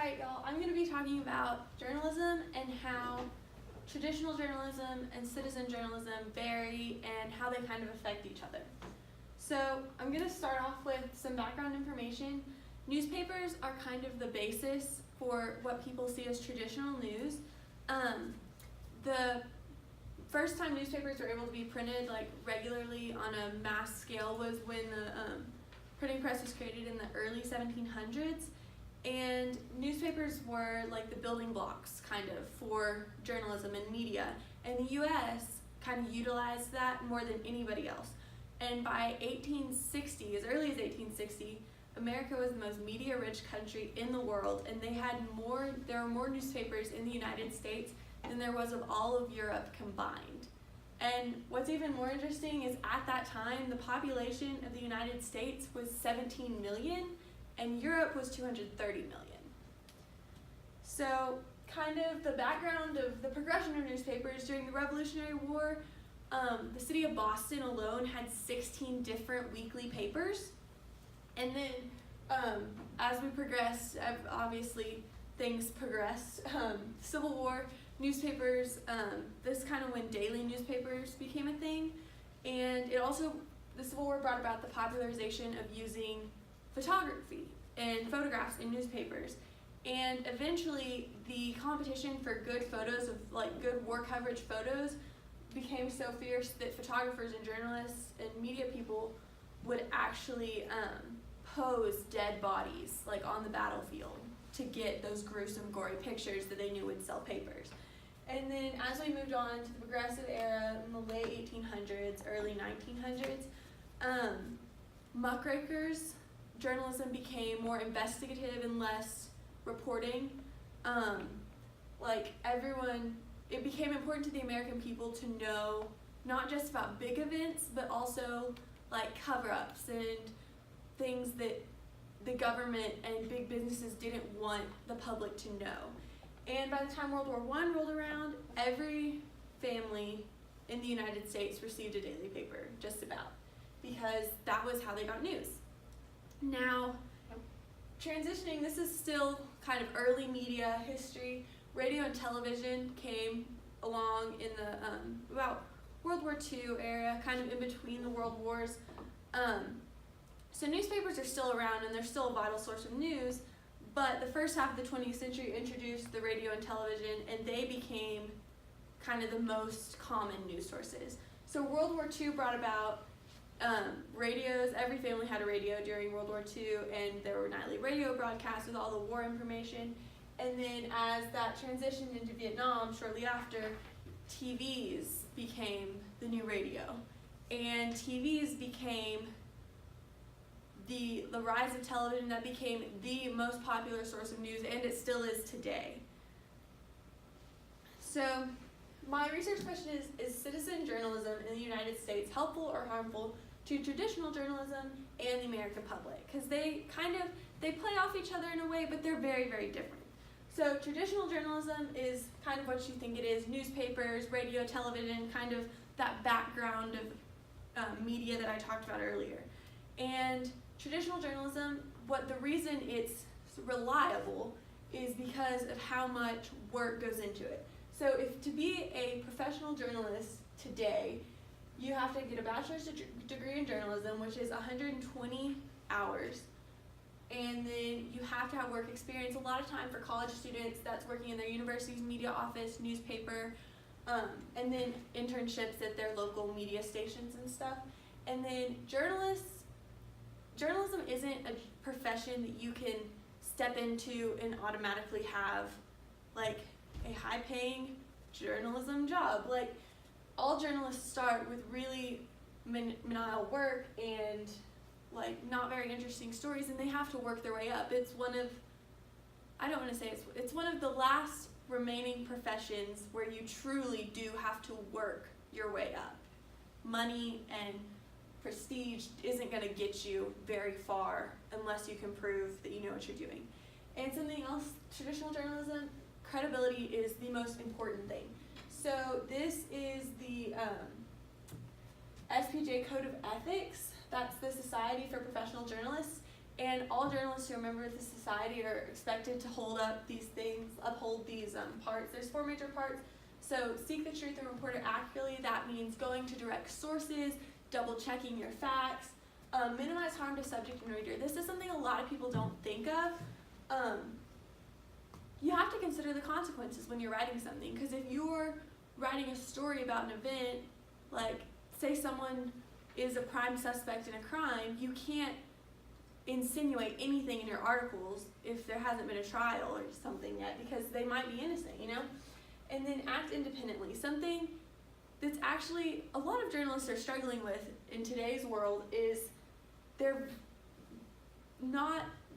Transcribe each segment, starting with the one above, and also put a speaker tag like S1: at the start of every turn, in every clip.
S1: Alright, y'all, I'm going to be talking about journalism and how traditional journalism and citizen journalism vary and how they kind of affect each other. So I'm going to start off with some background information. Newspapers are kind of the basis for what people see as traditional news. The first time newspapers were able to be printed regularly on a mass scale was when the printing press was created in the early 1700s. And newspapers were like the building blocks kind of for journalism and media. And the US kind of utilized that more than anybody else. And by 1860, as early as 1860, America was the most media-rich country in the world, and there were more newspapers in the United States than there was of all of Europe combined. And what's even more interesting is at that time, the population of the United States was 17 million, and Europe was 230 million. So kind of the background of the progression of newspapers during the Revolutionary War, the city of Boston alone had 16 different weekly papers. And then as we progressed, obviously things progressed. Civil War, newspapers, this kind of when daily newspapers became a thing. And the Civil War brought about the popularization of using photography and photographs in newspapers. And eventually the competition for good photos of good war coverage photos became so fierce that photographers and journalists and media people would actually pose dead bodies on the battlefield to get those gruesome, gory pictures that they knew would sell papers. And then as we moved on to the progressive era in the late 1800s, early 1900s, muckrakers, journalism became more investigative and less reporting. It became important to the American people to know not just about big events, but also cover-ups and things that the government and big businesses didn't want the public to know. And by the time World War I rolled around, every family in the United States received a daily paper, just about, because that was how they got news. Now, transitioning, this is still kind of early media history. Radio and television came along in the about World War II era, kind of in between the world wars. So newspapers are still around and they're still a vital source of news, but the first half of the 20th century introduced the radio and television, and they became kind of the most common news sources. So World War II brought about radios. Every family had a radio during World War II, and there were nightly radio broadcasts with all the war information. And then as that transitioned into Vietnam, shortly after, TVs became the new radio. And TVs became the rise of television that became the most popular source of news, and it still is today. So my research question is citizen journalism in the United States helpful or harmful to traditional journalism and the American public? Because they play off each other in a way, but they're very, very different. So traditional journalism is kind of what you think it is: newspapers, radio, television, kind of that background of media that I talked about earlier. And traditional journalism, the reason it's reliable is because of how much work goes into it. So to be a professional journalist today, you have to get a bachelor's degree in journalism, which is 120 hours. And then you have to have work experience. A lot of time for college students, that's working in their university's media office, newspaper, and then internships at their local media stations and stuff. And then journalism isn't a profession that you can step into and automatically have a high-paying journalism job. All journalists start with really menial work and not very interesting stories, and they have to work their way up. It's one of the last remaining professions where you truly do have to work your way up. Money and prestige isn't going to get you very far unless you can prove that you know what you're doing. And something else, traditional journalism, credibility is the most important thing. So this is the SPJ Code of Ethics. That's the Society for Professional Journalists. And all journalists who are members of the society are expected to uphold these parts. There's 4 major parts. So seek the truth and report it accurately. That means going to direct sources, double checking your facts, minimize harm to subject and reader. This is something a lot of people don't think of. You have to consider the consequences when you're writing something, because if you're writing a story about an event, like say someone is a prime suspect in a crime, you can't insinuate anything in your articles if there hasn't been a trial or something yet, because they might be innocent, you know? And then act independently. Something that's actually a lot of journalists are struggling with in today's world is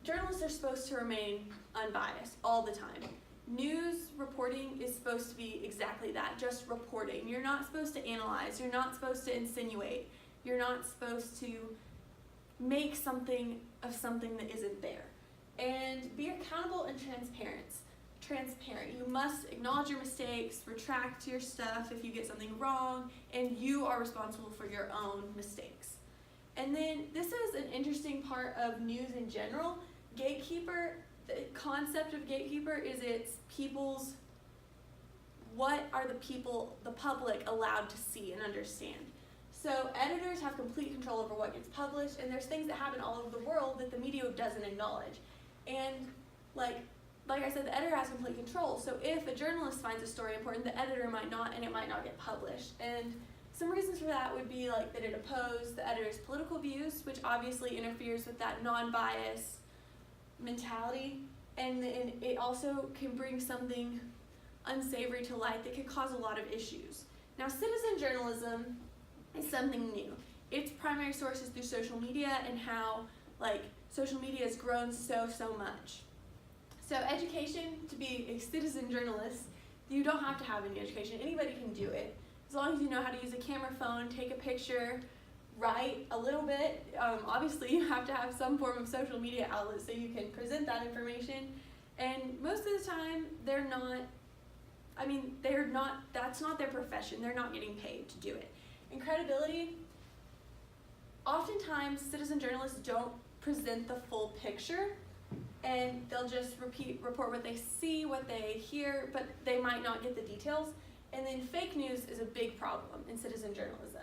S1: journalists are supposed to remain unbiased all the time. News reporting is supposed to be exactly that, just reporting. You're not supposed to analyze, you're not supposed to insinuate, you're not supposed to make something of something that isn't there. And be accountable and transparent. You must acknowledge your mistakes, retract your stuff if you get something wrong, and you are responsible for your own mistakes. And then this is an interesting part of news in general. Gatekeeper, the concept of gatekeeper is what are the public allowed to see and understand. So editors have complete control over what gets published, and there's things that happen all over the world that the media doesn't acknowledge. And like I said, the editor has complete control. So if a journalist finds a story important, the editor might not, and it might not get published. And some reasons for that would be like that it opposes the editor's political views, which obviously interferes with that non-bias mentality. And then it also can bring something unsavory to light that could cause a lot of issues. Now, citizen journalism is something new. Its primary source is through social media and how social media has grown so much. So education, to be a citizen journalist, you don't have to have any education. Anybody can do it. As long as you know how to use a camera phone, take a picture, write a little bit. Obviously, you have to have some form of social media outlet so you can present that information. And most of the time, that's not their profession. They're not getting paid to do it. And credibility, oftentimes citizen journalists don't present the full picture, and they'll just report what they see, what they hear, but they might not get the details. And then fake news is a big problem in citizen journalism.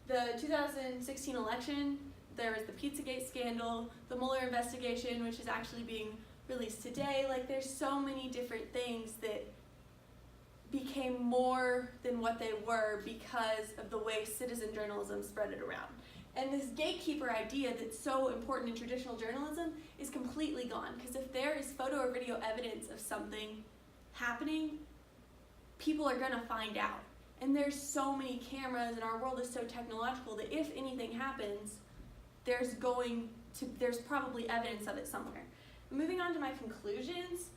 S1: The 2016 election, there was the Pizzagate scandal, the Mueller investigation, which is actually being released today. There's so many different things that became more than what they were because of the way citizen journalism spread it around. And this gatekeeper idea that's so important in traditional journalism is completely gone, because if there is photo or video evidence of something happening, people are gonna find out. And there's so many cameras and our world is so technological that if anything happens, there's probably evidence of it somewhere. Moving on to my conclusions,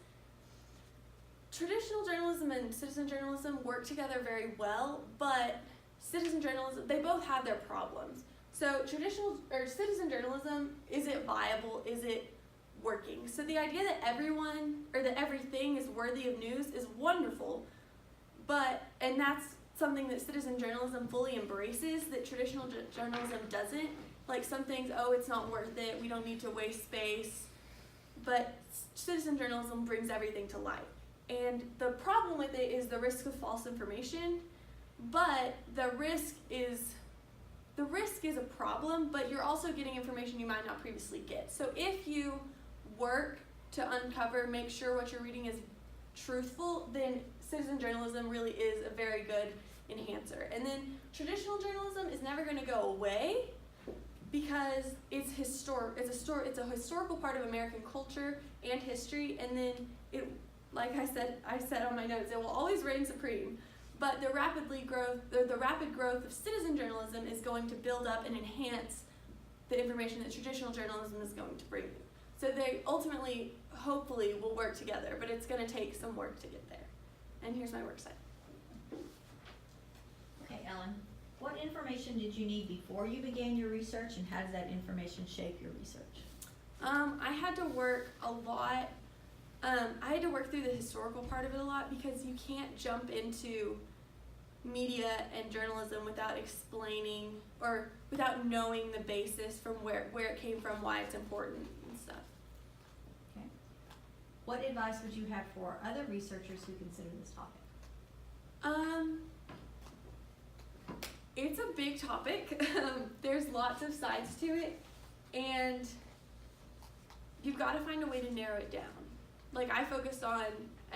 S1: traditional journalism and citizen journalism work together very well, but citizen journalism, they both have their problems. So citizen journalism, is it viable? Is it working? So the idea that that everything is worthy of news is wonderful, and that's something that citizen journalism fully embraces that traditional journalism doesn't. Some things, it's not worth it, we don't need to waste space, but citizen journalism brings everything to light. And the problem with it is the risk of false information, but the risk is a problem, but you're also getting information you might not previously get. So if you work to make sure what you're reading is truthful, then citizen journalism really is a very good enhancer. And then traditional journalism is never going to go away because it's a historical part of American culture and history, and then I said on my notes, it will always reign supreme. But the rapid growth of citizen journalism is going to build up and enhance the information that traditional journalism is going to bring you. So they ultimately, hopefully, will work together, but it's going to take some work to get there. And here's my work site.
S2: Okay, Ellen, what information did you need before you began your research, and how does that information shape your research?
S1: I had to work a lot. I had to work through the historical part of it a lot, because you can't jump into media and journalism without explaining or without knowing the basis from where it came from, why it's important and
S2: what advice would you have for other researchers who consider this topic?
S1: It's a big topic. There's lots of sides to it, and you've got to find a way to narrow it down. Like, I focused on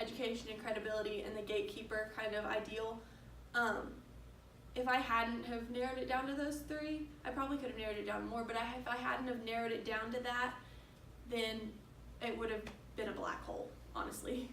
S1: education and credibility and the gatekeeper kind of ideal. If I hadn't have narrowed it down to those three, I probably could have narrowed it down more, but if I hadn't have narrowed it down to that, then it would have been a black hole, honestly.